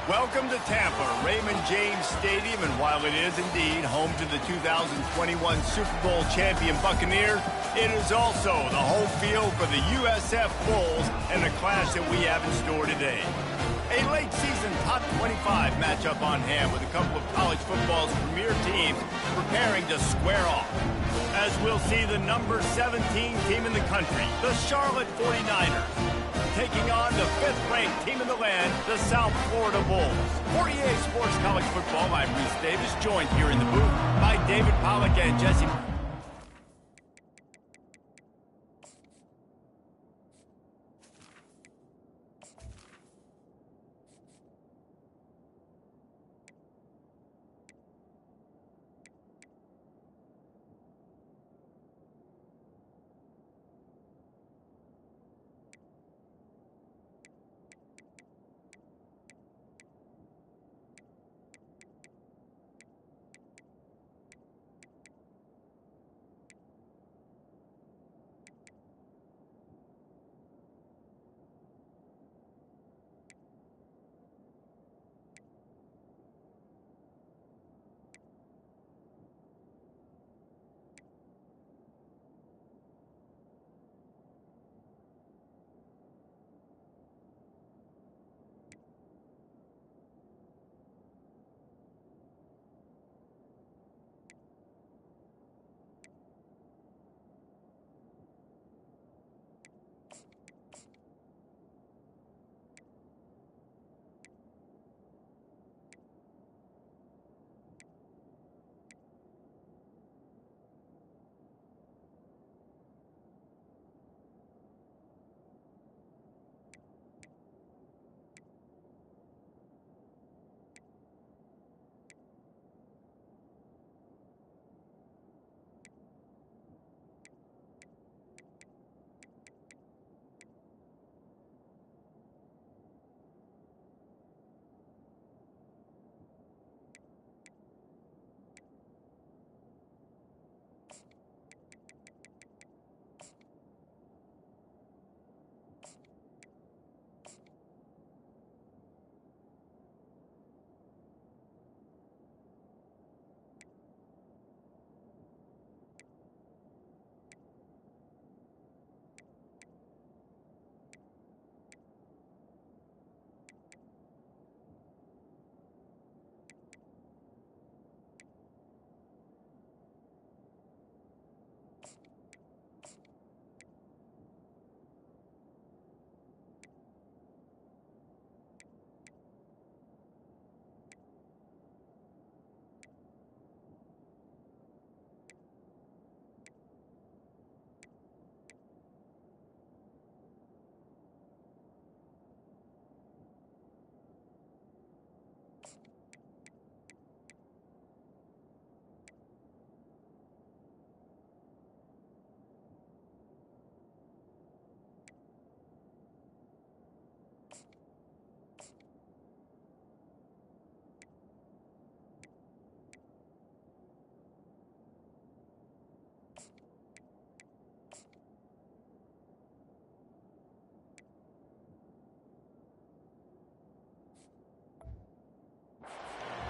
Welcome to Tampa, Raymond James Stadium, and while it is indeed home to the 2021 Super Bowl champion Buccaneers, it is also the home field for the USF Bulls and the clash that we have in store today. A late-season top 25 matchup on hand with a couple of college football's premier teams preparing to square off. As we'll see the number 17 team in the country, the Charlotte 49ers, taking on the fifth-ranked team in the land, the South Florida Bulls. For EA Sports College Football, I'm Reese Davis, joined here in the booth by David Pollack and Jesse.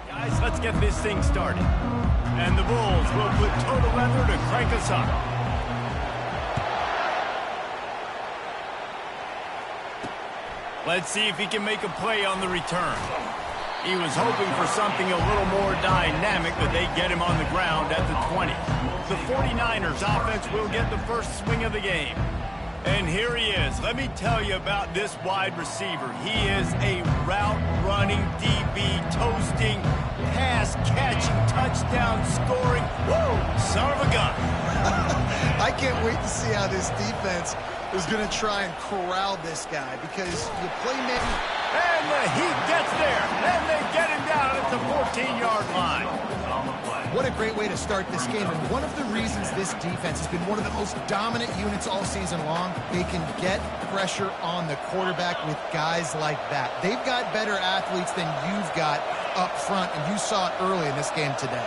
Guys, let's get this thing started. And the Bulls will put total leather to crank us up. Let's see if he can make a play on the return. He was hoping for something a little more dynamic, but they get him on the ground at the 20. The 49ers offense will get the first swing of the game. And here he is. Let me tell you about this wide receiver. He is a route-running, DB, toasting, pass-catching, touchdown-scoring, son of a gun. I can't wait to see how this defense is going to try and corral this guy, because you play maybe... And the Heat gets there, and they get him down at the 14-yard line. What a great way to start this game, and one of the reasons this defense has been one of the most dominant units all season long, they can get pressure on the quarterback with guys like that. They've got better athletes than you've got up front, and you saw it early in this game today.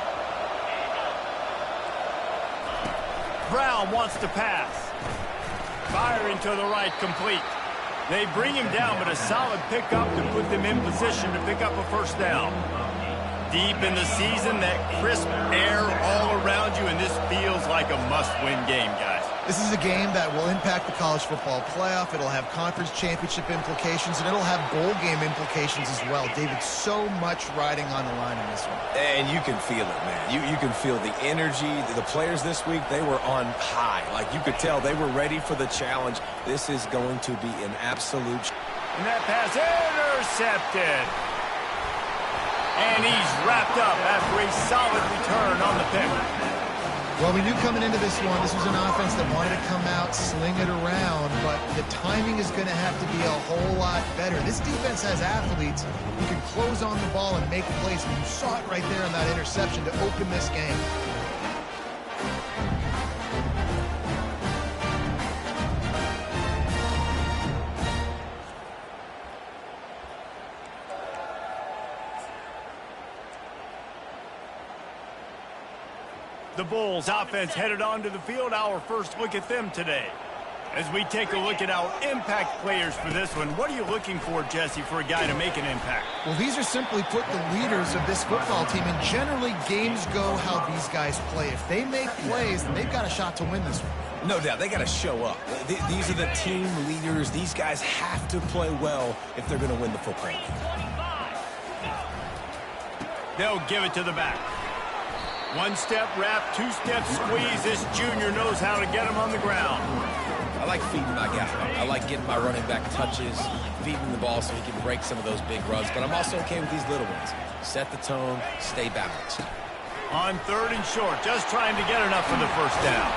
Brown wants to pass. Firing to the right, complete. They bring him down, but a solid pickup to put them in position to pick up a first down. Deep in the season, that crisp air all around you, and this feels like a must-win game, guys. This is a game that will impact the college football playoff. It'll have conference championship implications, and it'll have bowl game implications as well. David, so much riding on the line in this one. And you can feel it, man. You can feel the energy. The players this week, they were on high. Like, you could tell they were ready for the challenge. This is going to be an absolute... And that pass intercepted. And he's wrapped up after a solid return on the pick. Well, we knew coming into this one, this was an offense that wanted to come out, sling it around, but the timing is going to have to be a whole lot better. This defense has athletes who can close on the ball and make plays, and you saw it right there on that interception to open this game. The Bulls offense headed onto the field. Our first look at them today. As we take a look at our impact players for this one, what are you looking for, Jesse, for a guy to make an impact? Well, these are simply put the leaders of this football team, and generally games go how these guys play. If they make plays, then they've got a shot to win this one. No doubt, they got to show up. These are the team leaders. These guys have to play well if they're going to win the football game. They'll give it to the back. One-step wrap, two-step squeeze. This junior knows how to get him on the ground. I like feeding my guy. I like getting my running back touches, feeding the ball so he can break some of those big runs. But I'm also okay with these little ones. Set the tone, stay balanced. On 3rd and short, just trying to get enough for the first down.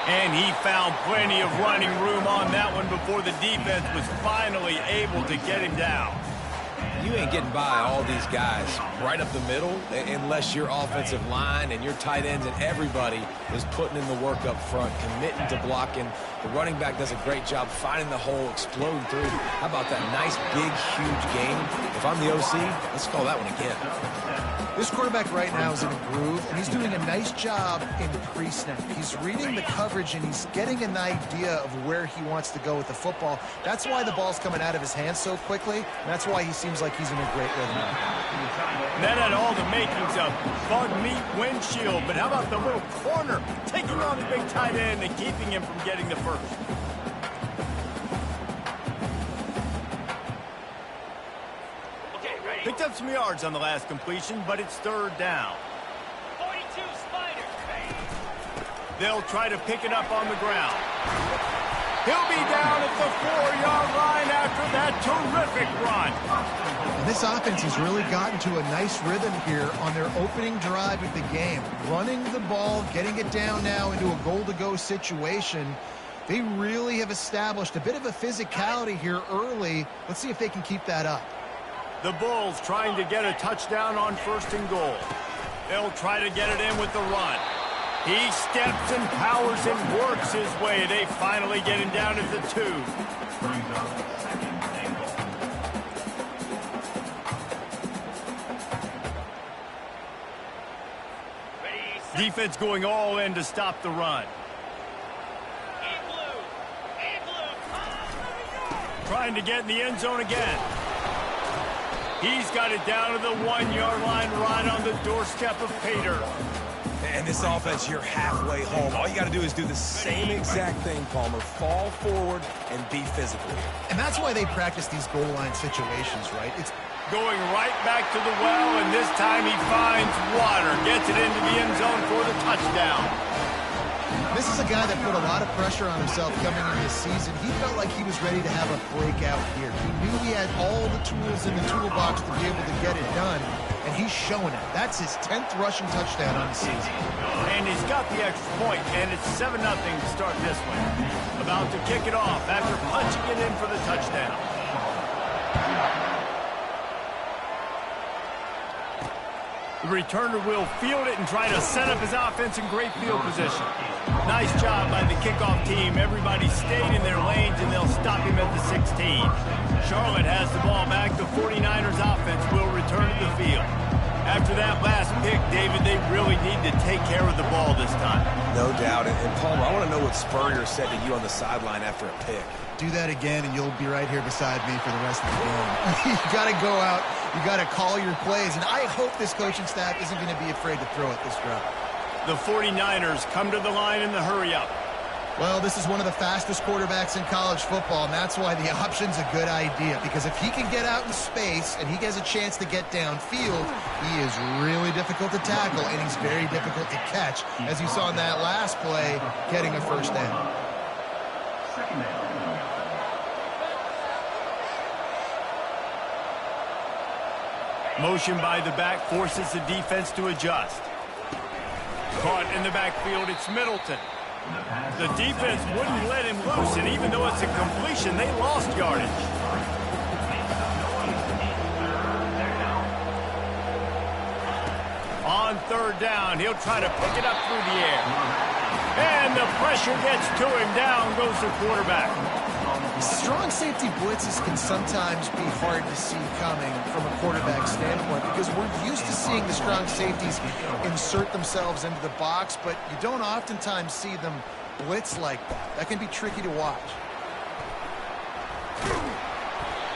And he found plenty of running room on that one before the defense was finally able to get him down. You ain't getting by all these guys right up the middle unless your offensive line and your tight ends and everybody is putting in the work up front, committing to blocking. The running back does a great job finding the hole, exploding through. How about that nice, big, huge game? If I'm the OC, let's call that one again. This quarterback right now is in a groove, and he's doing a nice job in pre-snap. He's reading the coverage, and he's getting an idea of where he wants to go with the football. That's why the ball's coming out of his hands so quickly, and that's why he seems like he's in a great rhythm. That had all the makings of bug meat windshield, but how about the little corner taking on the big tight end and keeping him from getting the first? Picked up some yards on the last completion, but it's 3rd down. 42 Spider. They'll try to pick it up on the ground. He'll be down at the 4-yard line after that terrific run. And this offense has really gotten to a nice rhythm here on their opening drive of the game. Running the ball, getting it down now into a goal-to-go situation. They really have established a bit of a physicality here early. Let's see if they can keep that up. The Bulls trying to get a touchdown on 1st and goal. They'll try to get it in with the run. He steps and powers and works his way. They finally get him down at the 2. Defense going all in to stop the run. Trying to get in the end zone again. He's got it down to the 1-yard line right on the doorstep of Pater. And this offense, you're halfway home. All you got to do is do the same exact thing, Palmer. Fall forward and be physical. And that's why they practice these goal line situations, right? It's going right back to the well, and this time he finds water. Gets it into the end zone for the touchdown. This is a guy that put a lot of pressure on himself coming into this season. He felt like he was ready to have a breakout here. He knew he had all the tools in the toolbox to be able to get it done, and he's showing it. That's his 10th rushing touchdown on the season. And he's got the extra point, and it's 7-0 to start this one. About to kick it off after punching it in for the touchdown. The returner will field it and try to set up his offense in great field position. Nice job by the kickoff team. Everybody stayed in their lanes, and they'll stop him at the 16. Charlotte has the ball back. The 49ers offense will return to the field. After that last pick, David, they really need to take care of the ball this time. No doubt. And Palmer, I want to know what Spurrier said to you on the sideline after a pick. Do that again, and you'll be right here beside me for the rest of the game. You got to go out. You got to call your plays, and I hope this coaching staff isn't going to be afraid to throw it this drive. The 49ers come to the line in the hurry-up. Well, this is one of the fastest quarterbacks in college football, and that's why the option's a good idea, because if he can get out in space and he gets a chance to get downfield, he is really difficult to tackle, and he's very difficult to catch, as you saw in that last play, getting a first down. Motion by the back forces the defense to adjust. Caught in the backfield, it's Middleton. The defense wouldn't let him loose, and even though it's a completion, they lost yardage. On third down, he'll try to pick it up through the air. And the pressure gets to him. Down goes the quarterback. Strong safety blitzes can sometimes be hard to see coming from a quarterback standpoint because we're used to seeing the strong safeties insert themselves into the box, but you don't oftentimes see them blitz like that. That can be tricky to watch.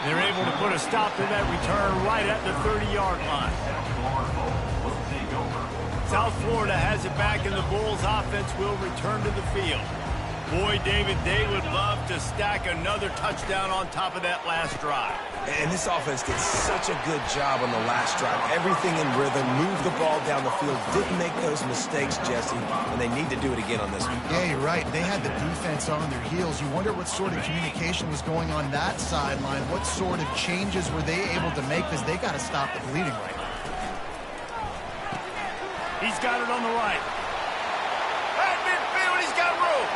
They're able to put a stop to that return right at the 30-yard line. South Florida has it back, and the Bulls offense will return to the field. Boy, David, they would love to stack another touchdown on top of that last drive. And this offense did such a good job on the last drive. Everything in rhythm, moved the ball down the field, didn't make those mistakes, Jesse, and they need to do it again on this one. Yeah, you're right. They had the defense on their heels. You wonder what sort of communication was going on that sideline. What sort of changes were they able to make, because they got to stop the bleeding right now. He's got it on the right. At midfield, he's got room.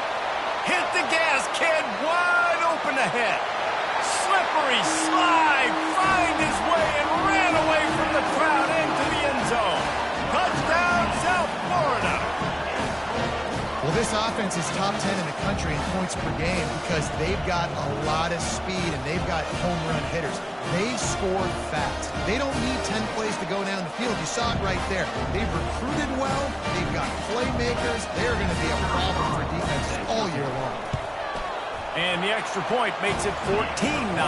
Hit the gas, kid. Wide open ahead. Slippery slide. Find his way and ran away from the crowd into the end zone. Touchdown, South Florida. Well, this offense is top 10 in the country in points per game because they've got a lot of speed and they've got home run hitters. They scored fast. They don't need 10 plays to go down the field. You saw it right there. They've recruited well. They've got playmakers. They're going to be a problem for defenses all year long. And the extra point makes it 14-0.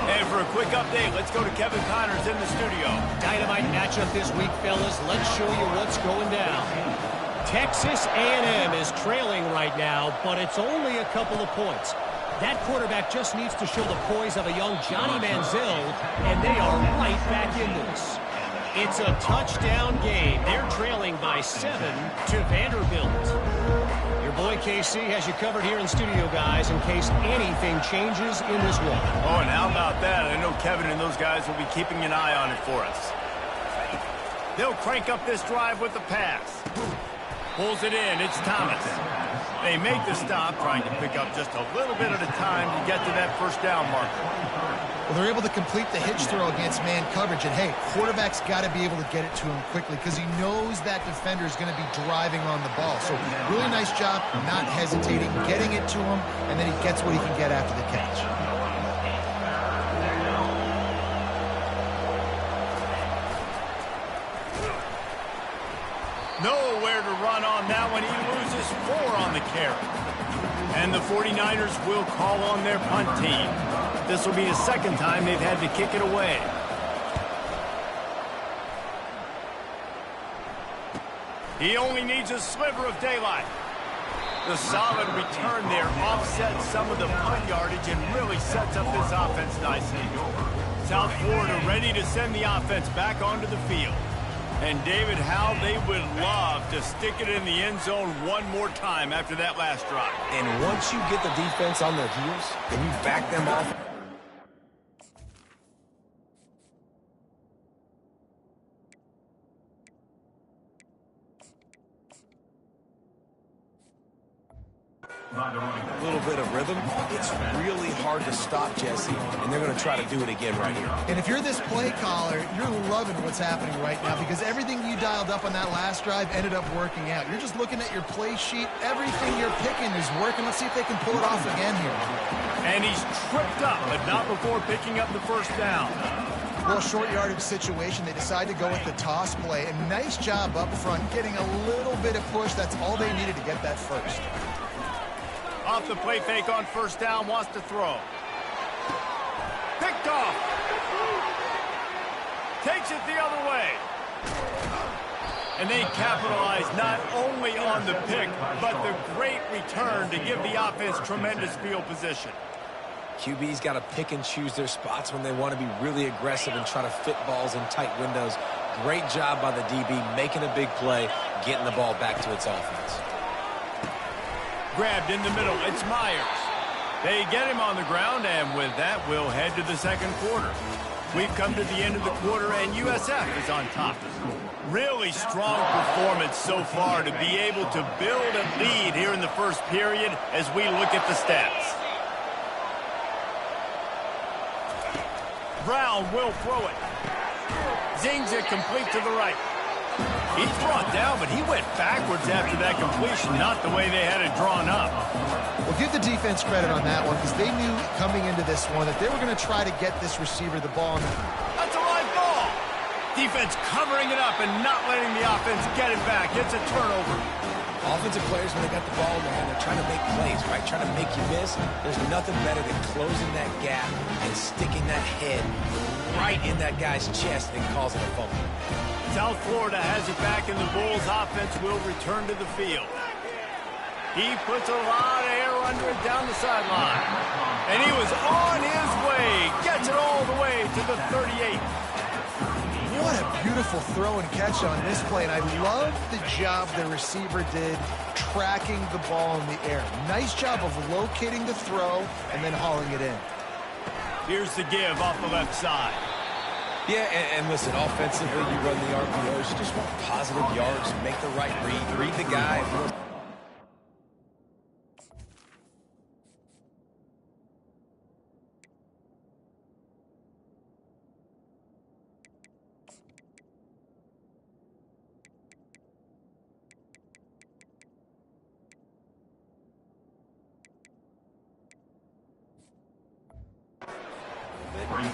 And for a quick update, let's go to Kevin Connors in the studio. Dynamite matchup this week, fellas. Let's show you what's going down. Texas A&M is trailing right now, but it's only a couple of points. That quarterback just needs to show the poise of a young Johnny Manziel, and they are right back in this. It's a touchdown game. They're trailing by 7 to Vanderbilt. Your boy KC has you covered here in studio, guys, in case anything changes in this one. Oh, and how about that? I know Kevin and those guys will be keeping an eye on it for us. They'll crank up this drive with the pass. Pulls it in. It's Thomas. They make the stop, trying to pick up just a little bit at a time to get to that first down marker. Well, they're able to complete the hitch throw against man coverage. And, hey, quarterback's got to be able to get it to him quickly because he knows that defender is going to be driving on the ball. So really nice job not hesitating, getting it to him, and then he gets what he can get after the catch. Nowhere to run on that one. He loses 4 on the carry. And the 49ers will call on their punt team. This will be the second time they've had to kick it away. He only needs a sliver of daylight. The solid return there offsets some of the punt yardage and really sets up this offense nicely. South Florida ready to send the offense back onto the field. And, David, how they would love to stick it in the end zone one more time after that last drive. And once you get the defense on their heels, and you back them off, a little bit of rhythm, it's really hard to stop, Jesse, and they're going to try to do it again right here. And if you're this play caller, you're loving what's happening right now because everything you dialed up on that last drive ended up working out. You're just looking at your play sheet. Everything you're picking is working. Let's see if they can pull it off again here. And he's tripped up, but not before picking up the first down. Well, short yardage situation, they decide to go with the toss play. And nice job up front, getting a little bit of push. That's all they needed to get that first. Off the play fake on first down, wants to throw. Picked off. Takes it the other way. And they capitalize not only on the pick, but the great return to give the offense tremendous field position. QB's got to pick and choose their spots when they want to be really aggressive and try to fit balls in tight windows. Great job by the DB making a big play, getting the ball back to its offense. Grabbed in the middle, it's Myers. They get him on the ground, and with that, we'll head to the second quarter. We've come to the end of the quarter, and USF is on top. Really strong performance so far to be able to build a lead here in the first period as we look at the stats. Brown will throw it. Zings it complete to the right. He's brought down, but he went backwards after that completion, not the way they had it drawn up. Well, give the defense credit on that one because they knew coming into this one that they were going to try to get this receiver the ball. That's a live ball. Defense covering it up and not letting the offense get it back. It's a turnover. Offensive players, when they got the ball in their hand, they're trying to make plays, right? Trying to make you miss. There's nothing better than closing that gap and sticking that head right in that guy's chest and causing a fumble. South Florida has it back, and the Bulls offense will return to the field. He puts a lot of air under it down the sideline. And he was on his way. Gets it all the way to the 38. What a beautiful throw and catch on this play, and I love the job the receiver did tracking the ball in the air. Nice job of locating the throw and then hauling it in. Here's the give off the left side. Yeah, and listen, offensively, you run the RPOs, you just want positive yards, make the right read the guy.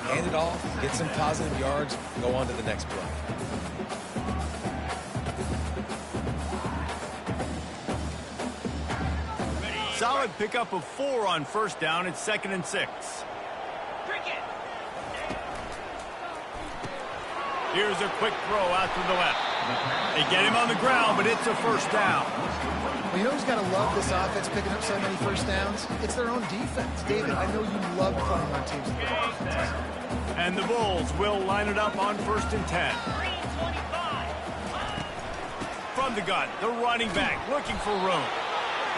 Hand it off, get some positive yards, go on to the next play. Solid pickup of 4 on first down. It's 2nd and 6. Here's a quick throw out to the left. They get him on the ground, but it's a first down. Well, you know who's got to love this offense picking up so many first downs? It's their own defense. David, I know you love playing on teams with good offenses. And the Bulls will line it up on 1st and 10. From the gun, the running back looking for room.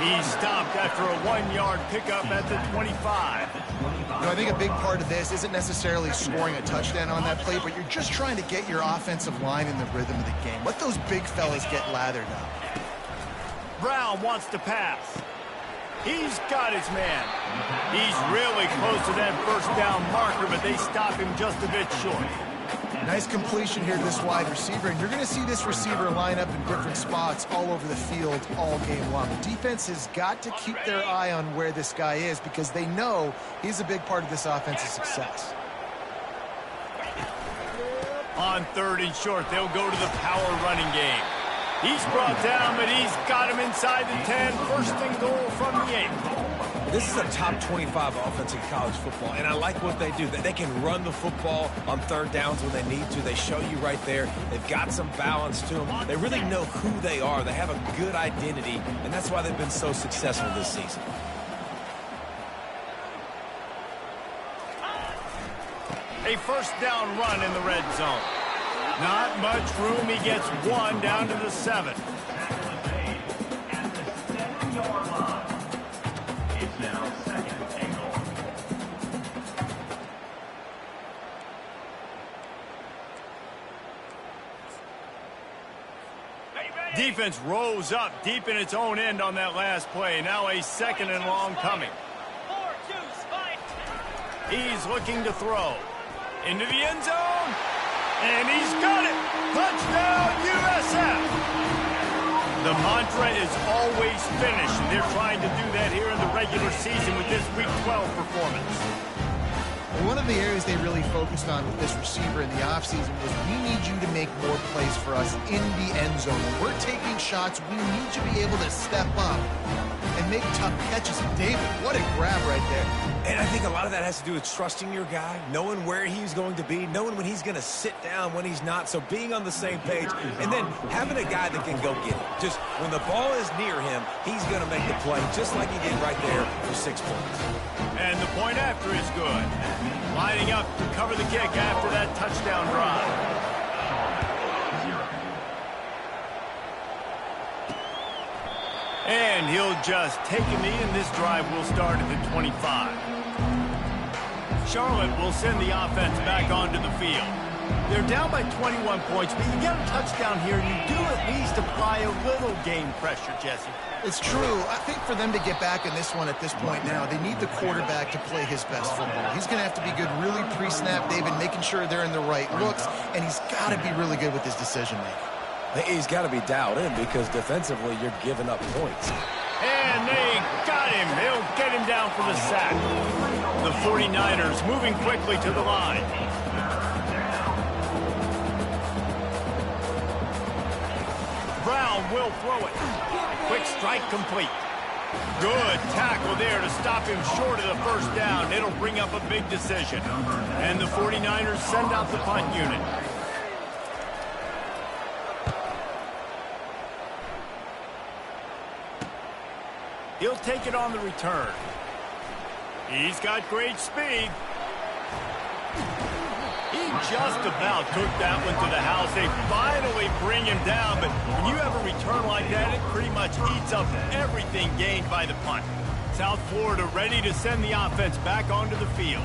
He stopped after a 1-yard pickup at the 25. You know, I think a big part of this isn't necessarily scoring a touchdown on that play, but you're just trying to get your offensive line in the rhythm of the game. Let those big fellas get lathered up. Brown wants to pass. He's got his man. He's really close to that first down marker, but they stop him just a bit short. Nice completion here to this wide receiver, and you're going to see this receiver line up in different spots all over the field all game long. The defense has got to keep their eye on where this guy is because they know he's a big part of this offense's success. On 3rd and short, they'll go to the power running game. He's brought down, but he's got him inside the 10. 1st and goal from the 8. This is a top 25 offense in college football, and I like what they do. They can run the football on 3rd downs when they need to. They show you right there. They've got some balance to them. They really know who they are. They have a good identity, and that's why they've been so successful this season. A first down run in the red zone. Not much room. He gets 1 down to the 7. Defense rose up deep in its own end on that last play. Now a 2nd and long coming. He's looking to throw. Into the end zone. And he's got it. Touchdown, USF. The mantra is always finish, and they're trying to do that here in the regular season with this Week 12 performance. One of the areas they really focused on with this receiver in the offseason was we need you to make more plays for us in the end zone. When we're taking shots, we need you to be able to step up and make tough catches. David, what a grab right there. And I think a lot of that has to do with trusting your guy, knowing where he's going to be, knowing when he's going to sit down, when he's not. So being on the same page, and then having a guy that can go get it. Just when the ball is near him, he's going to make the play, just like he did right there for 6 points. And the point after is good. Lining up to cover the kick after that touchdown drive. And he'll just take a knee, and this drive will start at the 25. Charlotte will send the offense back onto the field. They're down by 21 points, but you get a touchdown here, and you do at least apply a little game pressure, Jesse. It's true. I think for them to get back in this one at this point now, they need the quarterback to play his best football. He's going to have to be good really pre-snap, David, making sure they're in the right looks, and he's got to be really good with his decision-making. He's got to be dialed in because defensively you're giving up points. And they got him. They'll get him down for the sack. The 49ers moving quickly to the line. Brown will throw it. Quick strike complete. Good tackle there to stop him short of the first down. It'll bring up a big decision. And the 49ers send out the punt unit. He'll take it on the return. He's got great speed. He just about took that one to the house. They finally bring him down, but when you have a return like that, it pretty much eats up everything gained by the punt. South Florida ready to send the offense back onto the field.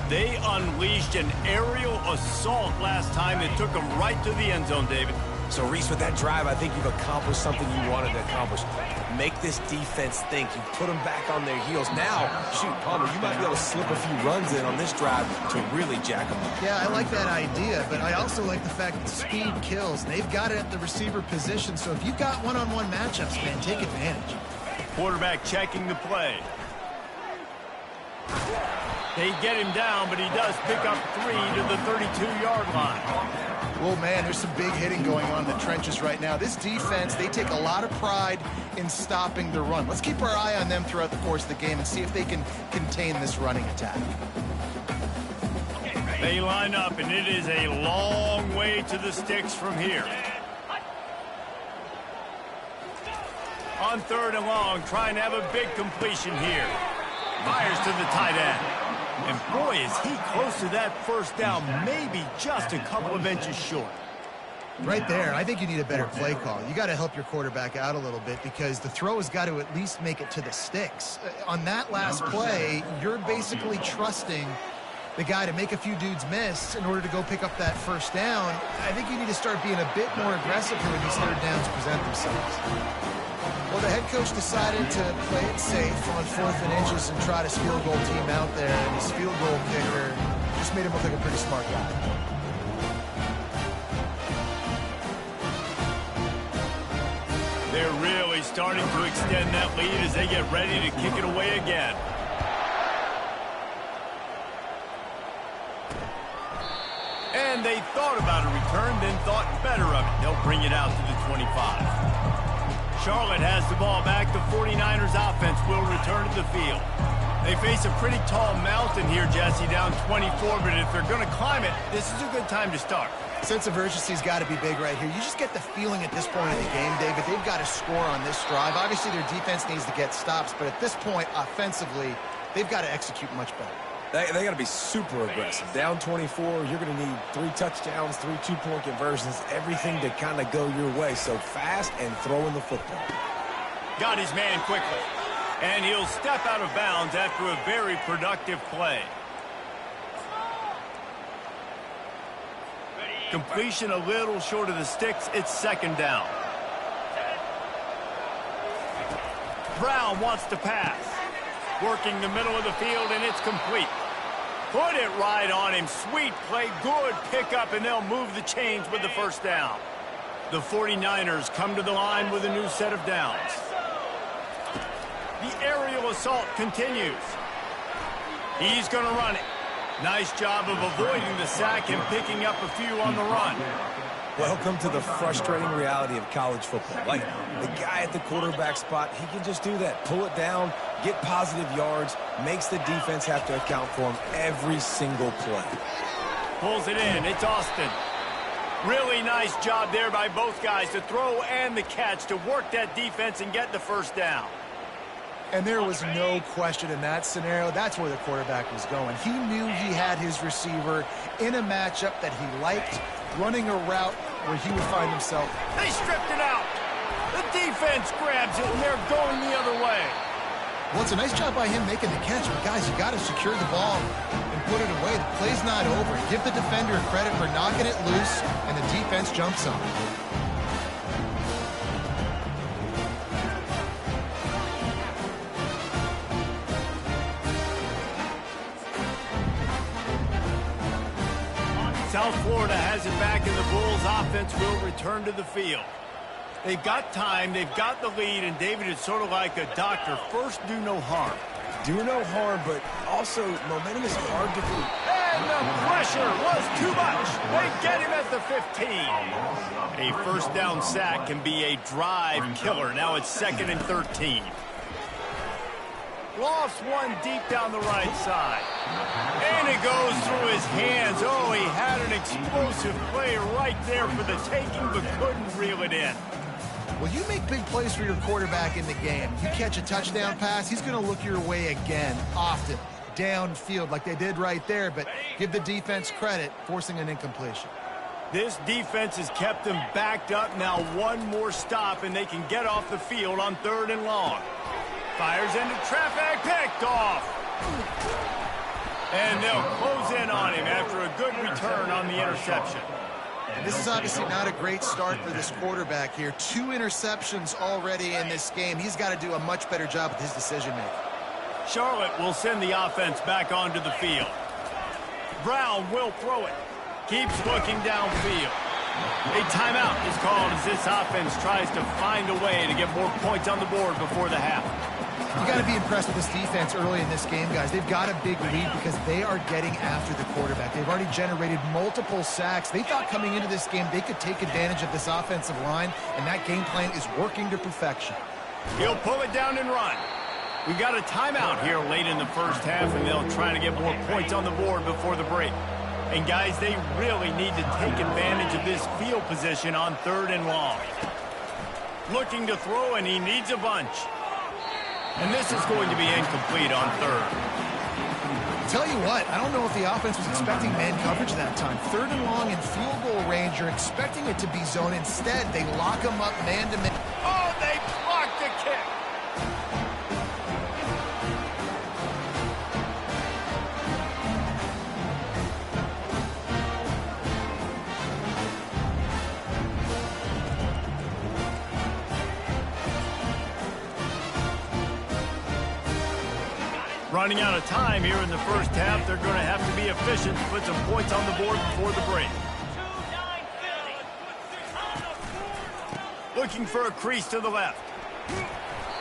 They unleashed an aerial assault last time that took them right to the end zone, David. So, Reese, with that drive, I think you've accomplished something you wanted to accomplish. Make this defense think. You put them back on their heels. Now, shoot, Palmer, you might be able to slip a few runs in on this drive to really jack them up. Yeah, I like that idea, but I also like the fact that speed kills. They've got it at the receiver position, so if you've got one-on-one matchups, man, take advantage. Quarterback checking the play. They get him down, but he does pick up 3 to the 32-yard line. Well, man, there's some big hitting going on in the trenches right now. This defense, they take a lot of pride in stopping the run. Let's keep our eye on them throughout the course of the game and see if they can contain this running attack. They line up, and it is a long way to the sticks from here. On 3rd and long, trying to have a big completion here. Fires to the tight end. And boy, is he close to that first down, maybe just a couple of inches short. Right there, I think you need a better play call. You got to help your quarterback out a little bit because the throw has got to at least make it to the sticks. On that last play, you're basically trusting the guy to make a few dudes miss in order to go pick up that first down. I think you need to start being a bit more aggressive here when these 3rd downs present themselves. Well, the head coach decided to play it safe on 4th and inches and try to field goal team out there, and his field goal kicker just made him look like a pretty smart guy. They're really starting to extend that lead as they get ready to kick it away again. And they thought about a return, then thought better of it. They'll bring it out to the 25. Charlotte has the ball back. The 49ers offense will return to the field. They face a pretty tall mountain here, Jesse, down 24, but if they're going to climb it, this is a good time to start. Sense of urgency's got to be big right here. You just get the feeling at this point in the game, David, they've got to score on this drive. Obviously, their defense needs to get stops, but at this point, offensively, they've got to execute much better. They got to be super aggressive. Down 24, you're going to need 3 touchdowns, 3 two-point conversions, everything to kind of go your way. So fast and throwing the football. Got his man quickly. And he'll step out of bounds after a very productive play. Completion a little short of the sticks. It's 2nd down. Brown wants to pass. Working the middle of the field, and it's complete. Put it right on him. Sweet play, good pickup, and they'll move the chains with the first down. The 49ers come to the line with a new set of downs. The aerial assault continues. He's going to run it. Nice job of avoiding the sack and picking up a few on the run. Welcome to the frustrating reality of college football. Like, the guy at the quarterback spot, he can just do that. Pull it down, get positive yards, makes the defense have to account for him every single play. Pulls it in. It's Austin. Really nice job there by both guys to throw and the catch to work that defense and get the first down. And there was no question in that scenario. That's where the quarterback was going. He knew he had his receiver in a matchup that he liked, running a route where he would find himself. They stripped it out. The defense grabs it, and they're going the other way. Well, it's a nice job by him making the catch, but guys, you got to secure the ball and put it away. The play's not over. Give the defender credit for knocking it loose, and the defense jumps on it. South Florida has it back, and the Bulls offense will return to the field. They've got time, they've got the lead, and David is sort of like a doctor. First, do no harm. Do no harm, but also momentum is hard to beat. And the pressure was too much. They get him at the 15. A first down sack can be a drive killer. Now it's 2nd and 13. Lost one deep down the right side. And it goes through his hands. Oh, he had an explosive play right there for the taking, but couldn't reel it in. Well, you make big plays for your quarterback in the game. You catch a touchdown pass, he's going to look your way again, often, downfield like they did right there, but give the defense credit, forcing an incompletion. This defense has kept them backed up. Now one more stop, and they can get off the field on 3rd and long. Fires into traffic, picked off. And they'll close in on him after a good return on the interception. This is obviously not a great start for this quarterback here. 2 interceptions already in this game. He's got to do a much better job with his decision-making. Charlotte will send the offense back onto the field. Brown will throw it. Keeps looking downfield. A timeout is called as this offense tries to find a way to get more points on the board before the half. You got to be impressed with this defense early in this game, guys. They've got a big lead because they are getting after the quarterback. They've already generated multiple sacks. They thought coming into this game they could take advantage of this offensive line, and that game plan is working to perfection. He'll pull it down and run. We've got a timeout here late in the first half, and they'll try to get more points on the board before the break. And, guys, they really need to take advantage of this field position on 3rd and long. Looking to throw, and he needs a bunch. And this is going to be incomplete on 3rd. Tell you what, I don't know if the offense was expecting man coverage that time. 3rd and long in field goal range, you're expecting it to be zone. Instead, they lock them up man-to-man. Oh, they blocked the kick. Running out of time here in the first half. They're going to have to be efficient to put some points on the board before the break. Looking for a crease to the left.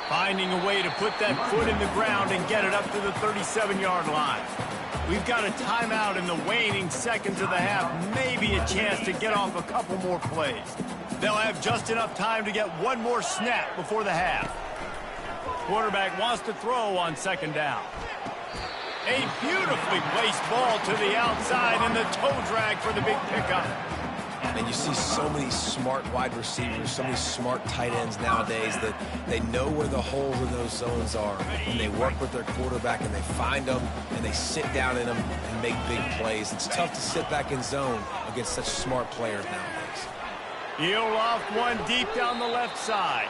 Finding a way to put that foot in the ground and get it up to the 37-yard line. We've got a timeout in the waning seconds of the half. Maybe a chance to get off a couple more plays. They'll have just enough time to get one more snap before the half. Quarterback wants to throw on 2nd down. A beautifully placed ball to the outside, and the toe drag for the big pickup. And you see so many smart wide receivers, so many smart tight ends nowadays that they know where the holes in those zones are, and they work with their quarterback, and they find them, and they sit down in them and make big plays. It's tough to sit back in zone against such smart players nowadays. He'll off one deep down the left side.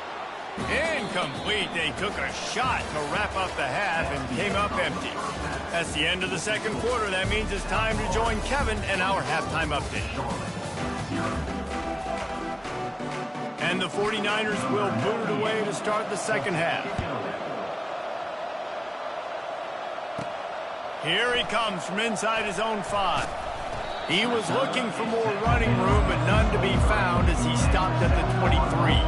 Incomplete. They took a shot to wrap up the half and came up empty. That's the end of the second quarter. That means it's time to join Kevin and our halftime update. And the 49ers will boot it away to start the second half. Here he comes from inside his own 5. He was looking for more running room, but none to be found as he stopped at the 23.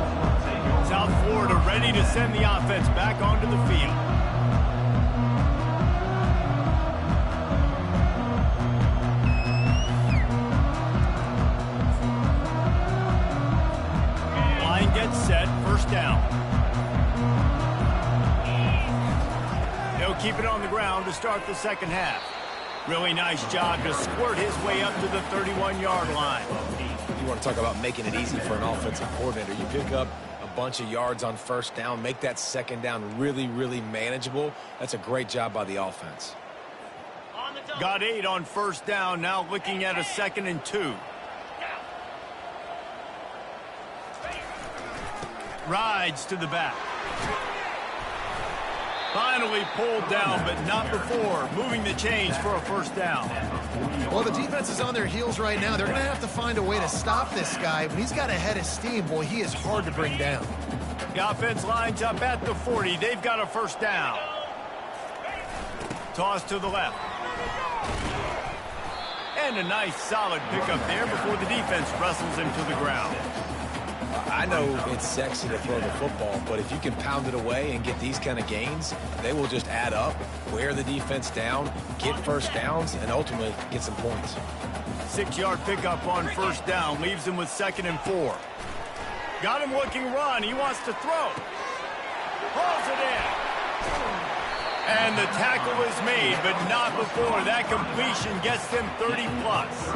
South Florida ready to send the offense back onto the field. first down. He'll keep it on the ground to start the second half. Really nice job to squirt his way up to the 31-yard line. You want to talk about making it easy for an offensive coordinator. You pick up a bunch of yards on first down, make that second down really, really manageable. That's a great job by the offense. Got 8 on first down, now looking at a 2nd and 2. Rides to the back. Finally pulled down, but not before moving the chains for a first down. Well, the defense is on their heels right now. They're going to have to find a way to stop this guy. When he's got a head of steam, boy, he is hard to bring down. The offense lines up at the 40. They've got a first down. Toss to the left. And a nice solid pickup there before the defense wrestles him to the ground. I know it's sexy to throw the football, but if you can pound it away and get these kind of gains, they will just add up, wear the defense down, get first downs, and ultimately get some points. 6-yard pickup on first down leaves him with 2nd and 4. Got him looking run. He wants to throw. Pulls it in. And the tackle is made, but not before that completion gets them 30-plus.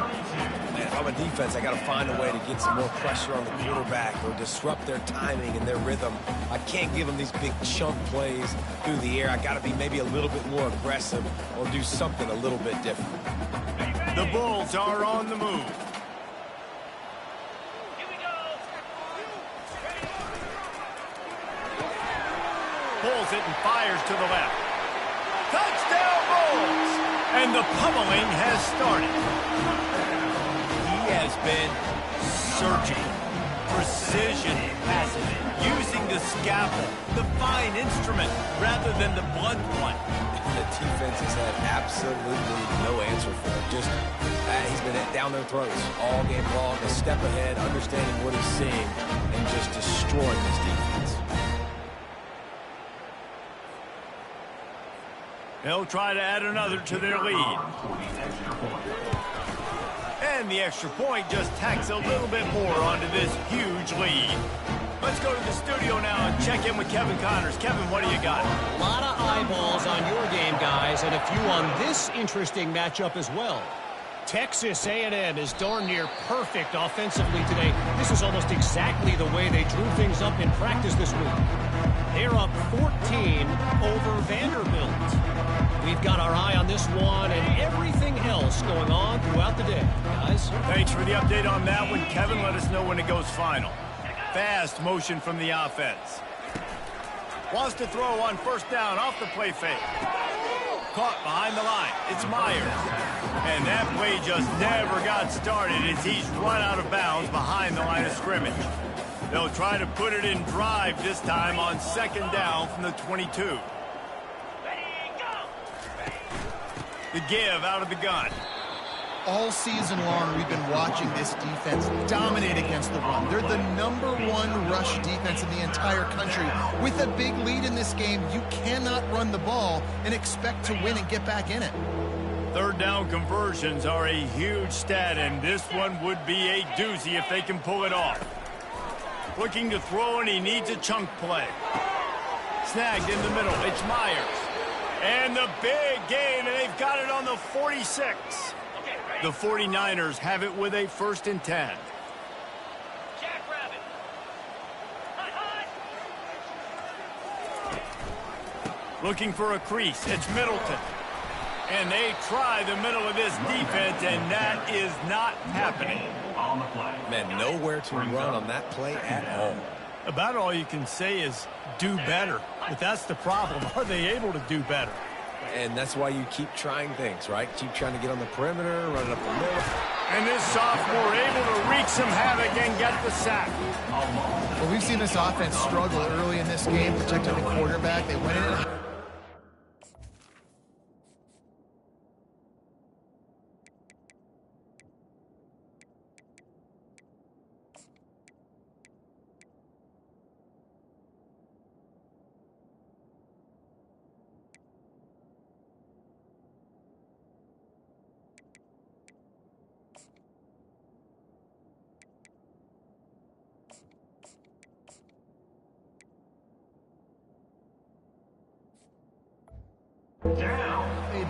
Man, if I'm a defense, I got to find a way to get some more pressure on the quarterback or disrupt their timing and their rhythm. I can't give them these big chunk plays through the air. I got to be maybe a little bit more aggressive or do something a little bit different. The Bulls are on the move. Pulls it and fires to the left. Touchdown Bulls! And the pummeling has started. He has been surgical, precision passing, using the scalpel, the fine instrument, rather than the blunt one. The defense has had absolutely no answer for it. Just, he's been down their throats all game long, a step ahead, understanding what he's seeing, and just destroying this defense. They'll try to add another to their lead. And the extra point just tacks a little bit more onto this huge lead. Let's go to the studio now and check in with Kevin Connors. Kevin, what do you got? A lot of eyeballs on your game, guys, and a few on this interesting matchup as well. Texas A&M is darn near perfect offensively today. This is almost exactly the way they drew things up in practice this week. They're up 14 over Vanderbilt. We've got our eye on this one and everything else going on throughout the day, guys. Thanks for the update on that one, Kevin. Let us know when it goes final. Fast motion from the offense. Wants to throw on first down off the play fake. Caught behind the line. It's Myers. And that play just never got started as he's run out of bounds behind the line of scrimmage. They'll try to put it in drive this time on 2nd down from the 22. The give out of the gun. All season long, we've been watching this defense dominate against the run. They're the #1 rush defense in the entire country. With a big lead in this game, you cannot run the ball and expect to win and get back in it. 3rd down conversions are a huge stat, and this one would be a doozy if they can pull it off. Looking to throw, and he needs a chunk play. Snagged in the middle. It's Myers. And the big gain, and they've got it on the 46. The 49ers have it with a 1st and 10. Looking for a crease. It's Middleton. And they try the middle of this defense, and that is not happening. Man, nowhere to run on that play at all. About all you can say is do better. But that's the problem. Are they able to do better? And that's why you keep trying things, right? Keep trying to get on the perimeter, run it up the middle. And this sophomore able to wreak some havoc and get the sack. Well, we've seen this offense struggle early in this game, protecting the quarterback. They went in.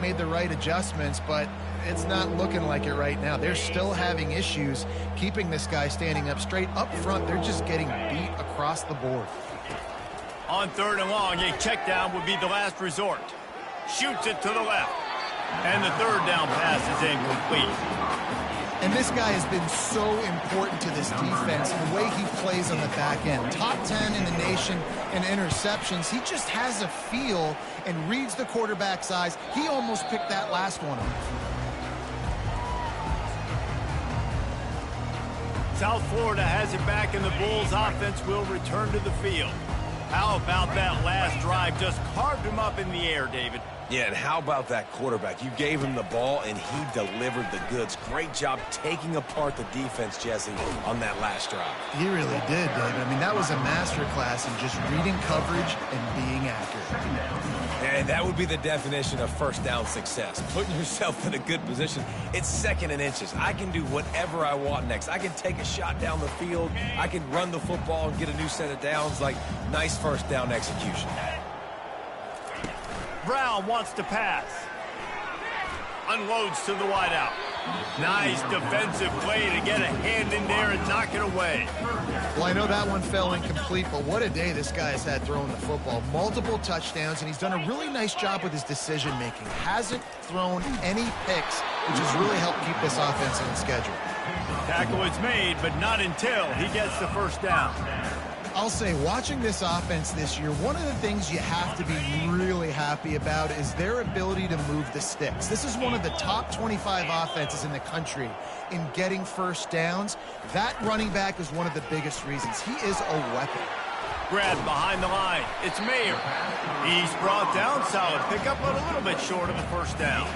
made the right adjustments, but it's not looking like it right now. They're still having issues keeping this guy standing up straight. Up front, they're just getting beat across the board. On 3rd and long, a check down would be the last resort. Shoots it to the left. And the 3rd down pass is incomplete. And this guy has been so important to this defense, the way he plays on the back end. Top 10 in the nation in interceptions. He just has a feel and reads the quarterback's eyes. He almost picked that last one off. South Florida has it back, and the Bulls offense will return to the field. How about that last drive? Just carved him up in the air, David. Yeah, and how about that quarterback? You gave him the ball, and he delivered the goods. Great job taking apart the defense, Jesse, on that last drive. He really did, David. I mean, that was a masterclass in just reading coverage and being accurate. And that would be the definition of first down success. Putting yourself in a good position. It's 2nd and inches. I can do whatever I want next. I can take a shot down the field. I can run the football and get a new set of downs. Like, nice first down execution. Brown wants to pass. Unloads to the wideout. Nice defensive play to get a hand in there and knock it away. Well, I know that one fell incomplete, but what a day this guy has had throwing the football. Multiple touchdowns, and he's done a really nice job with his decision-making. Hasn't thrown any picks, which has really helped keep this offense on schedule. Tackle is made, but not until he gets the first down. I'll say, watching this offense this year, one of the things you have to be really happy about is their ability to move the sticks. This is one of the top 25 offenses in the country in getting first downs. That running back is one of the biggest reasons. He is a weapon. Grabbed behind the line. It's Mayer. He's brought down. Solid pickup, but a little bit short of the first down.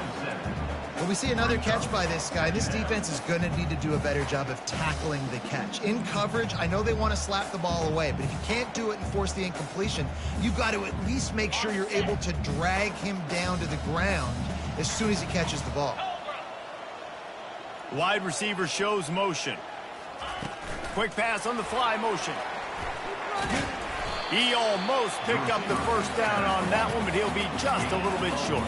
Well, we see another catch by this guy. This defense is going to need to do a better job of tackling the catch. In coverage, I know they want to slap the ball away, but if you can't do it and force the incompletion, you've got to at least make sure you're able to drag him down to the ground as soon as he catches the ball. Wide receiver shows motion. Quick pass on the fly motion. He almost picked up the first down on that one, but he'll be just a little bit short.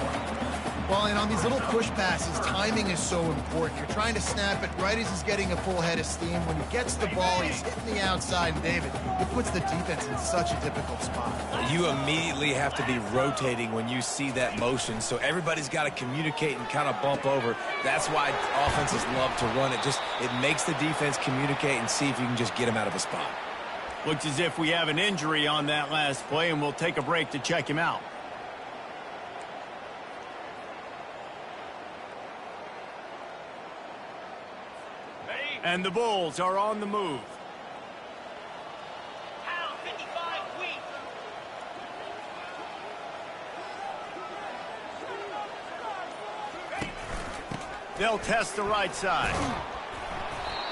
Well, and on these little push passes, timing is so important. You're trying to snap it right as he's getting a full head of steam. When he gets the ball, he's hitting the outside. And David, it puts the defense in such a difficult spot. You immediately have to be rotating when you see that motion, so everybody's got to communicate and kind of bump over. That's why offenses love to run it. It makes the defense communicate and see if you can just get him out of a spot. Looks as if we have an injury on that last play, and we'll take a break to check him out. And the Bulls are on the move. Pound 55 weak. They'll test the right side.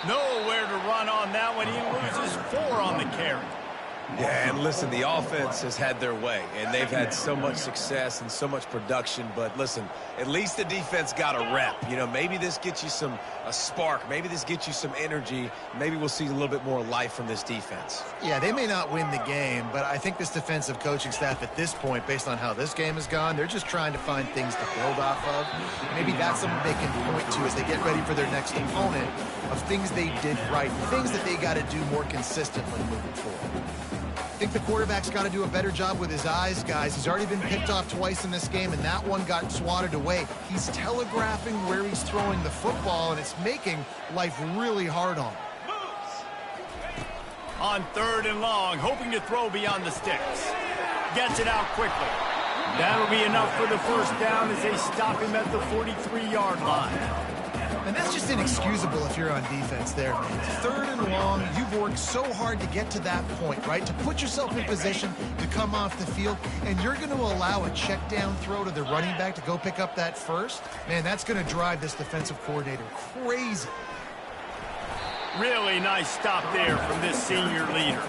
Nowhere to run on that one. He loses 4 on the carry. Yeah, and listen, the offense has had their way, and they've had so much success and so much production. But listen, at least the defense got a rep. You know, maybe this gets you a spark. Maybe this gets you some energy. Maybe we'll see a little bit more life from this defense. Yeah, they may not win the game, but I think this defensive coaching staff at this point, based on how this game has gone, they're just trying to find things to build off of. Maybe that's something they can point to as they get ready for their next opponent, of things they did right, things that they got to do more consistently moving forward. I think the quarterback's got to do a better job with his eyes, guys. He's already been picked off twice in this game, and that one got swatted away. He's telegraphing where he's throwing the football, and it's making life really hard on him. On 3rd and long, hoping to throw beyond the sticks. Gets it out quickly. That'll be enough for the first down as they stop him at the 43-yard line. And that's just inexcusable if you're on defense there, man. 3rd and long, you've worked so hard to get to that point, right? To put yourself in position to come off the field, and you're going to allow a check down throw to the running back to go pick up that first? Man, that's going to drive this defensive coordinator crazy. Really nice stop there from this senior leader.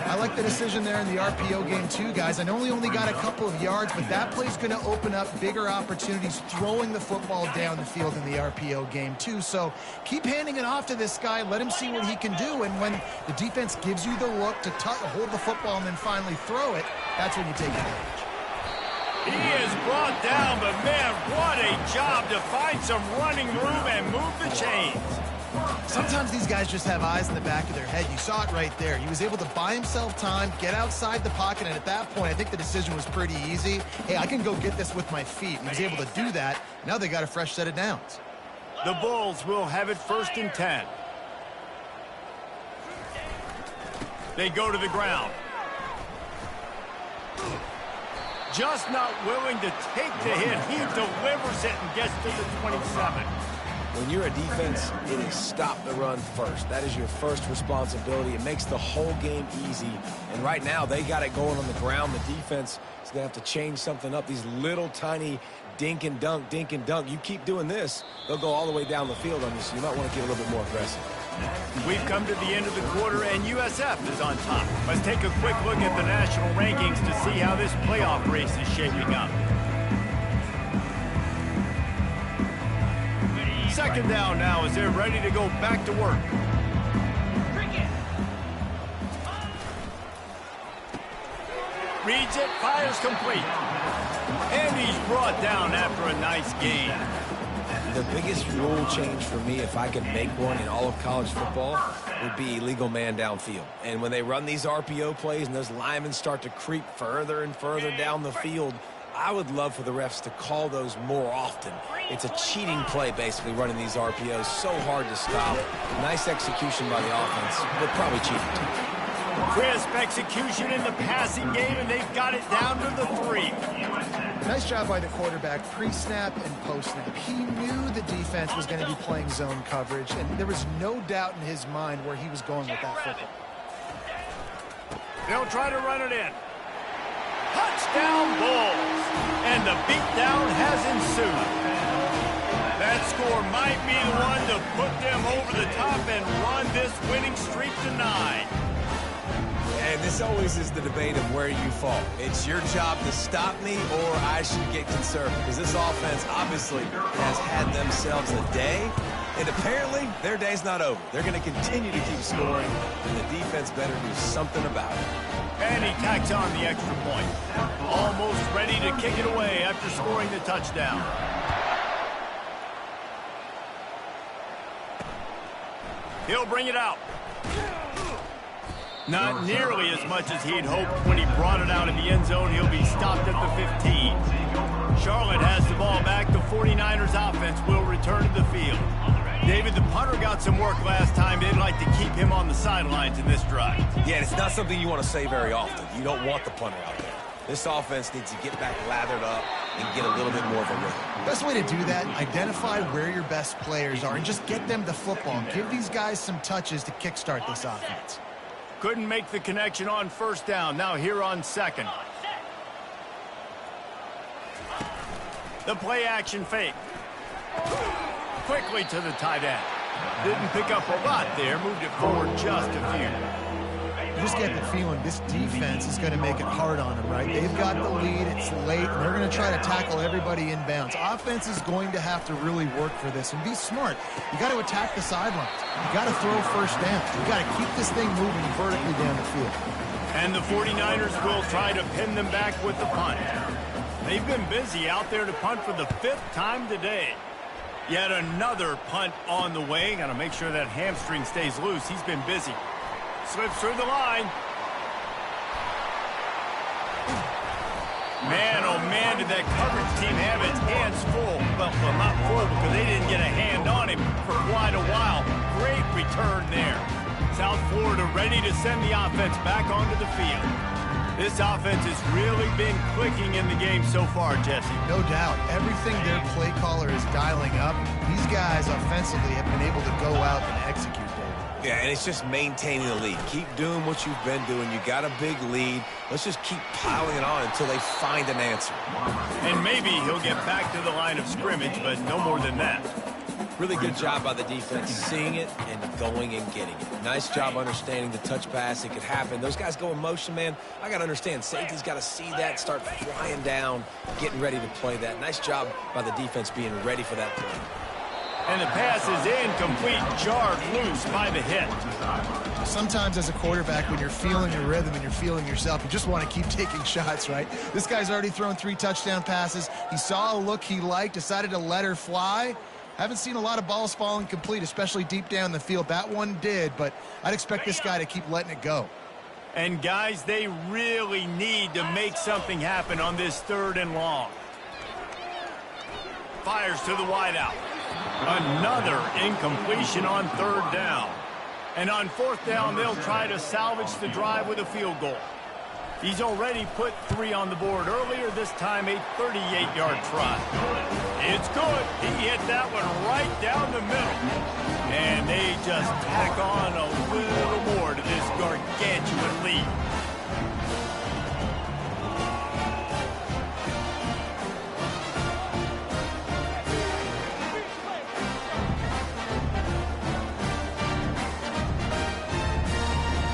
I like the decision there in the RPO game too, guys. I know he only got a couple of yards, but that play's going to open up bigger opportunities throwing the football down the field in the RPO game too. So keep handing it off to this guy. Let him see what he can do. And when the defense gives you the look to hold the football and then finally throw it, that's when you take advantage. He is brought down, but man, what a job to find some running room and move the chains. Sometimes these guys just have eyes in the back of their head. You saw it right there. He was able to buy himself time, get outside the pocket, and at that point, I think the decision was pretty easy. Hey, I can go get this with my feet. He was able to do that. Now they got a fresh set of downs. The Bulls will have it 1st and 10. They go to the ground. Just not willing to take the hit. He delivers it and gets to the 27. When you're a defense, it is stop the run first. That is your first responsibility. It makes the whole game easy. And right now, they got it going on the ground. The defense is going to have to change something up. These little tiny dink and dunk, dink and dunk. You keep doing this, they'll go all the way down the field on you, so you might want to get a little bit more aggressive. We've come to the end of the quarter, and USF is on top. Let's take a quick look at the national rankings to see how this playoff race is shaping up. Second down now as they're ready to go back to work. Reads it, fires complete. And he's brought down after a nice gain. The biggest rule change for me, if I could make one in all of college football, would be illegal man downfield. And when they run these RPO plays and those linemen start to creep further and further down the field, I would love for the refs to call those more often. It's a cheating play, basically, running these RPOs. So hard to stop. Nice execution by the offense, but probably cheating too. Crisp execution in the passing game, and they've got it down to the 3. Nice job by the quarterback, pre-snap and post-snap. He knew the defense was going to be playing zone coverage, and there was no doubt in his mind where he was going with that football. They'll try to run it in. Touchdown Bulls! And the beatdown has ensued. That score might be the one to put them over the top and run this winning streak to 9. And this always is the debate of where you fall. It's your job to stop me, or I should get conservative. Because this offense obviously has had themselves a day, and apparently their day's not over. They're going to continue to keep scoring, and the defense better do something about it. And he tacks on the extra point. Almost ready to kick it away after scoring the touchdown. He'll bring it out. Not nearly as much as he'd hoped when he brought it out in the end zone. He'll be stopped at the 15. Charlotte has the ball back. The 49ers offense will return to the field. David, the punter got some work last time. They'd like to keep him on the sidelines in this drive. Yeah, and it's not something you want to say very often. You don't want the punter out there. This offense needs to get back lathered up and get a little bit more of a rhythm. Best way to do that, identify where your best players are and just get them the football. Give these guys some touches to kickstart this offense. Couldn't make the connection on first down. Now here on second. The play action fake. Quickly to the tight end. Didn't pick up a lot there. Moved it forward just a few. You just get the feeling this defense is going to make it hard on them, right? They've got the lead. It's late. And they're going to try to tackle everybody inbounds. Offense is going to have to really work for this and be smart. You got to attack the sidelines. You got to throw first down. You got to keep this thing moving vertically down the field. And the 49ers will try to pin them back with the punt. They've been busy out there to punt for the 5th time today. Yet another punt on the way. Got to make sure that hamstring stays loose. He's been busy. Slips through the line. Man, oh man, did that coverage team have its hands full. Well, not full because they didn't get a hand on him for quite a while. Great return there. South Florida ready to send the offense back onto the field. This offense has really been clicking in the game so far, Jesse. No doubt. Everything their play caller is dialing up, these guys offensively have been able to go out and execute that. Yeah, and it's just maintaining the lead. Keep doing what you've been doing. You got a big lead. Let's just keep piling it on until they find an answer. And maybe he'll get back to the line of scrimmage, but no more than that. Really good job by the defense, seeing it and going and getting it. Nice job understanding the touch pass. It could happen. Those guys go in motion, man. I got to understand. Safety's got to see that, start flying down, getting ready to play that. Nice job by the defense being ready for that play. And the pass is incomplete, jarred loose by the hit. Sometimes as a quarterback, when you're feeling your rhythm and you're feeling yourself, you just want to keep taking shots, right? This guy's already thrown 3 touchdown passes. He saw a look he liked, decided to let her fly. Haven't seen a lot of balls falling complete, especially deep down the field. That one did, but I'd expect this guy to keep letting it go. And guys, they really need to make something happen on this 3rd and long. Fires to the wideout. Another incompletion on 3rd down. And on 4th down, they'll try to salvage the drive with a field goal. He's already put 3 on the board earlier, this time a 38-yard try. It's good. He hit that one right down the middle. And they just tack on a little more to this gargantuan lead.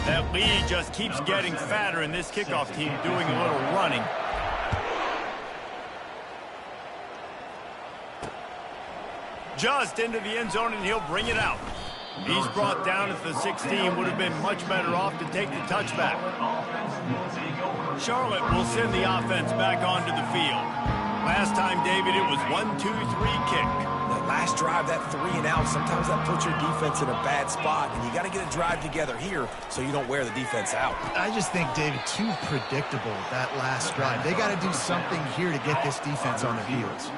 That lead just keeps getting fatter, and this kickoff team doing a little running. Just into the end zone, and he'll bring it out. He's brought down at the 16. Would have been much better off to take the touchback. Charlotte will send the offense back onto the field. Last time, David, it was 1-2-3 kick. That last drive, that 3 and out, sometimes that puts your defense in a bad spot, and you got to get a drive together here so you don't wear the defense out. I just think, David, too predictable, that last drive. They got to do something here to get this defense on their heels.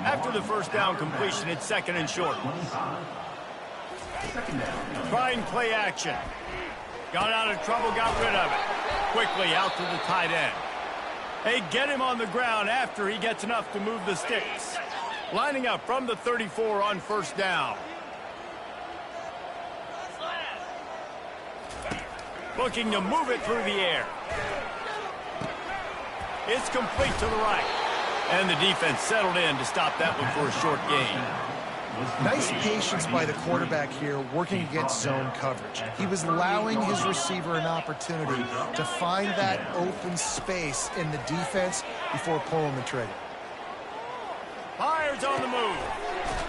After the 1st down completion, it's 2nd and short. Trying play action. Got out of trouble, got rid of it. Quickly out to the tight end. They get him on the ground after he gets enough to move the sticks. Lining up from the 34 on 1st down. Looking to move it through the air. It's complete to the right. And the defense settled in to stop that one for a short gain. Nice patience by the quarterback here, working against zone coverage. He was allowing his receiver an opportunity to find that open space in the defense before pulling the trigger. Fires on the move.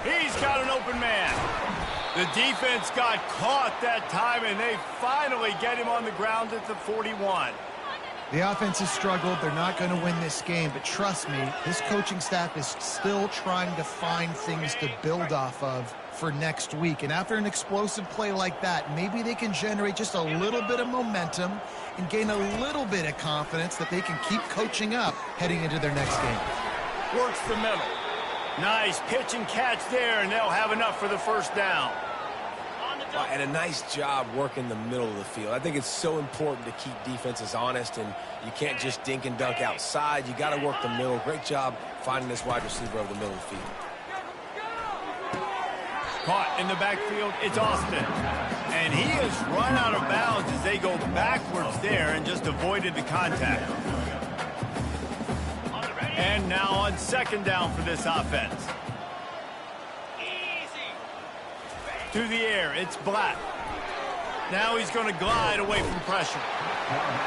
He's got an open man. The defense got caught that time, and they finally get him on the ground at the 41. The offense has struggled. They're not going to win this game, but trust me, this coaching staff is still trying to find things to build off of for next week. And after an explosive play like that, maybe they can generate just a little bit of momentum and gain a little bit of confidence that they can keep coaching up heading into their next game. Works the middle. Nice pitch and catch there, and they'll have enough for the 1st down. And a nice job working the middle of the field. I think it's so important to keep defenses honest, and you can't just dink and dunk outside. You got to work the middle. Great job finding this wide receiver over the middle of the field. Caught in the backfield, it's Austin. And he has run out of bounds as they go backwards there and just avoided the contact. And now on 2nd down for this offense. To the air, it's Black. Now he's going to glide away from pressure.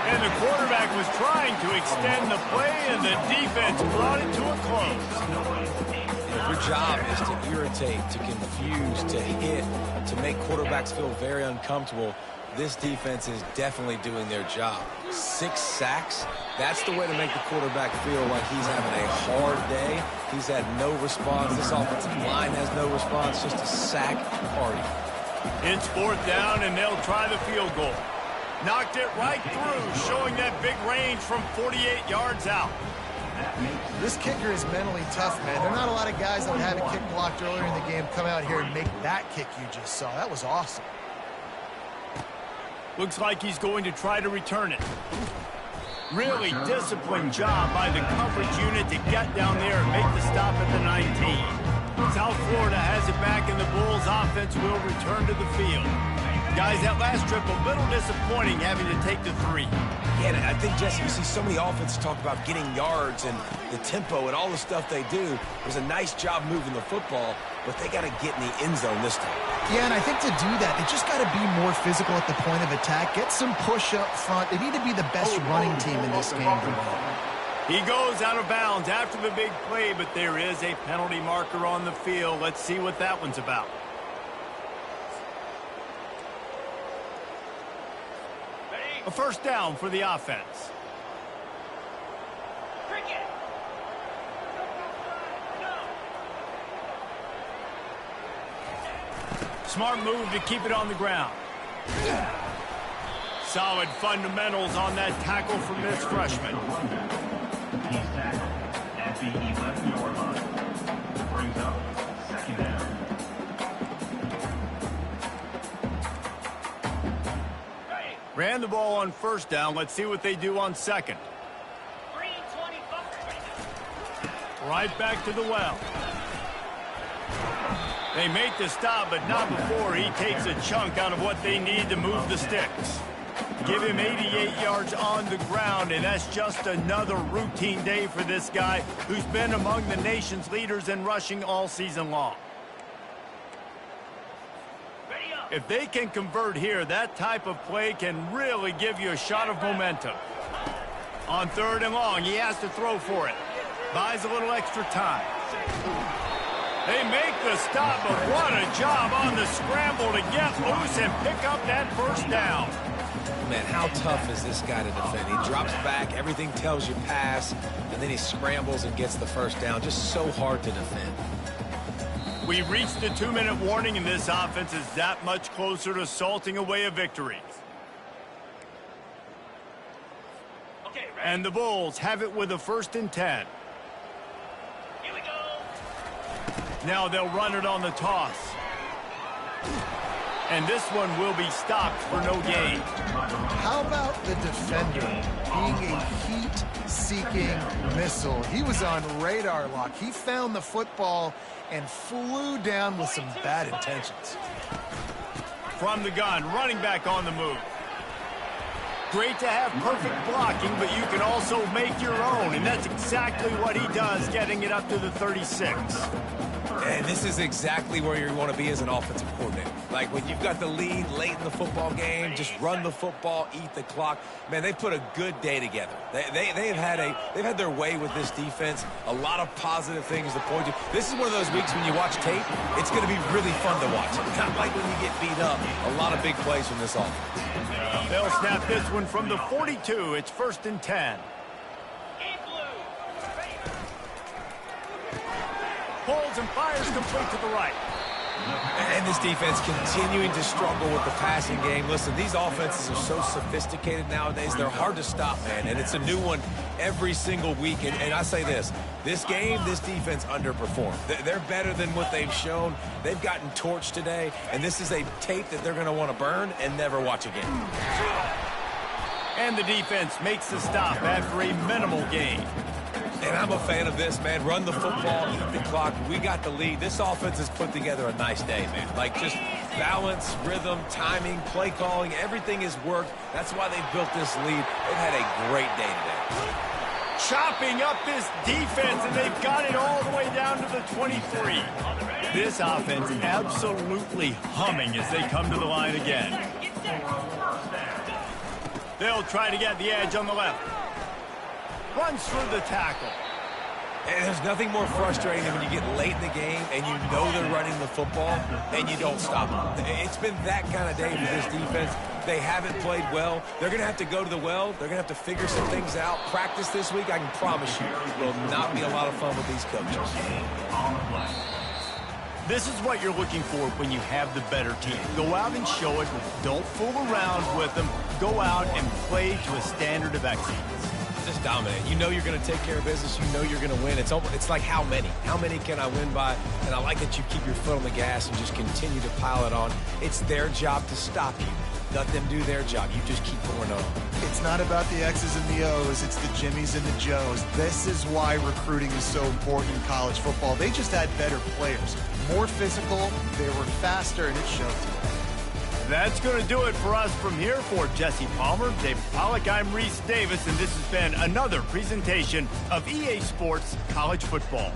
And the quarterback was trying to extend the play, and the defense brought it to a close. Your job is to irritate, to confuse, to hit, to make quarterbacks feel very uncomfortable. This defense is definitely doing their job. 6 sacks, that's the way to make the quarterback feel like he's having a hard day. He's had no response. This offensive line has no response, just a sack party. It's 4th down, and they'll try the field goal. Knocked it right through, showing that big range from 48 yards out. This kicker is mentally tough, man. There are not a lot of guys that would have a kick blocked earlier in the game come out here and make that kick you just saw. That was awesome. Looks like he's going to try to return it. Really disciplined job by the coverage unit to get down there and make the stop at the 19. South Florida has it back, and the Bulls offense will return to the field. Guys, that last trip, a little disappointing having to take the 3. Yeah, and I think, Jesse, you see so many offenses talk about getting yards and the tempo and all the stuff they do. It was a nice job moving the football, but they got to get in the end zone this time. Yeah, and I think to do that, they just got to be more physical at the point of attack, get some push up front. They need to be the best running team in this game to win. He goes out of bounds after the big play, but there is a penalty marker on the field. Let's see what that one's about. A first down for the offense. Smart move to keep it on the ground. Solid fundamentals on that tackle from this freshman. He's tackled at the 11-yard line. Brings up second down. Ran the ball on first down. Let's see what they do on second. Right back to the well. They make the stop, but not before he takes a chunk out of what they need to move the sticks. Give him 88 yards on the ground, and that's just another routine day for this guy who's been among the nation's leaders in rushing all season long. If they can convert here, that type of play can really give you a shot of momentum. On third and long, he has to throw for it. Buys a little extra time. They make the stop, but what a job on the scramble to get loose and pick up that first down. Man, how tough is this guy to defend? He drops back, everything tells you pass, and then he scrambles and gets the first down. Just so hard to defend. We've reached the 2-minute warning, and this offense is that much closer to salting away a victory. And the Bulls have it with a 1st and 10. Here we go. Now they'll run it on the toss. And this one will be stopped for no gain. How about the defender being a heat-seeking missile? He was on radar lock. He found the football and flew down with some bad intentions. From the gun, running back on the move. Great to have perfect blocking, but you can also make your own, and that's exactly what he does, getting it up to the 36. And this is exactly where you want to be as an offensive coordinator. Like when you've got the lead late in the football game, just run the football, eat the clock. Man, they put a good day together. They've had their way with this defense. A lot of positive things to point to. This is one of those weeks when you watch tape, it's going to be really fun to watch. Not like when you get beat up. A lot of big plays from this offense. They'll snap this one from the 42. It's 1st and 10. Pulls and fires complete to the right. And this defense continuing to struggle with the passing game. Listen, these offenses are so sophisticated nowadays. They're hard to stop, man. And it's a new one every single week. And I say this game, this defense underperformed. They're better than what they've shown. They've gotten torched today. And this is a tape that they're going to want to burn and never watch again. And the defense makes the stop after a minimal gain. And I'm a fan of this, man. Run the football, eat the clock. We got the lead. This offense has put together a nice day, man. Like just balance, rhythm, timing, play calling, everything has worked. That's why they've built this lead. They've had a great day today. Chopping up this defense, and they've got it all the way down to the 23. This offense absolutely humming as they come to the line again. They'll try to get the edge on the left. Runs through the tackle. And there's nothing more frustrating than when you get late in the game and you know they're running the football and you don't stop them. It's been that kind of day for this defense. They haven't played well. They're going to have to go to the well. They're going to have to figure some things out. Practice this week, I can promise you, will not be a lot of fun with these coaches. This is what you're looking for when you have the better team. Go out and show it. Don't fool around with them. Go out and play to a standard of excellence. Just dominate. You know you're going to take care of business. You know you're going to win. It's like how many? How many can I win by? And I like that you keep your foot on the gas and just continue to pile it on. It's their job to stop you. Let them do their job. You just keep going on. It's not about the X's and the O's. It's the Jimmies and the Joes. This is why recruiting is so important in college football. They just had better players. More physical. They were faster, and it showed today. That's going to do it for us from here. For Jesse Palmer, Dave Pollack, I'm Reese Davis, and this has been another presentation of EA Sports College Football.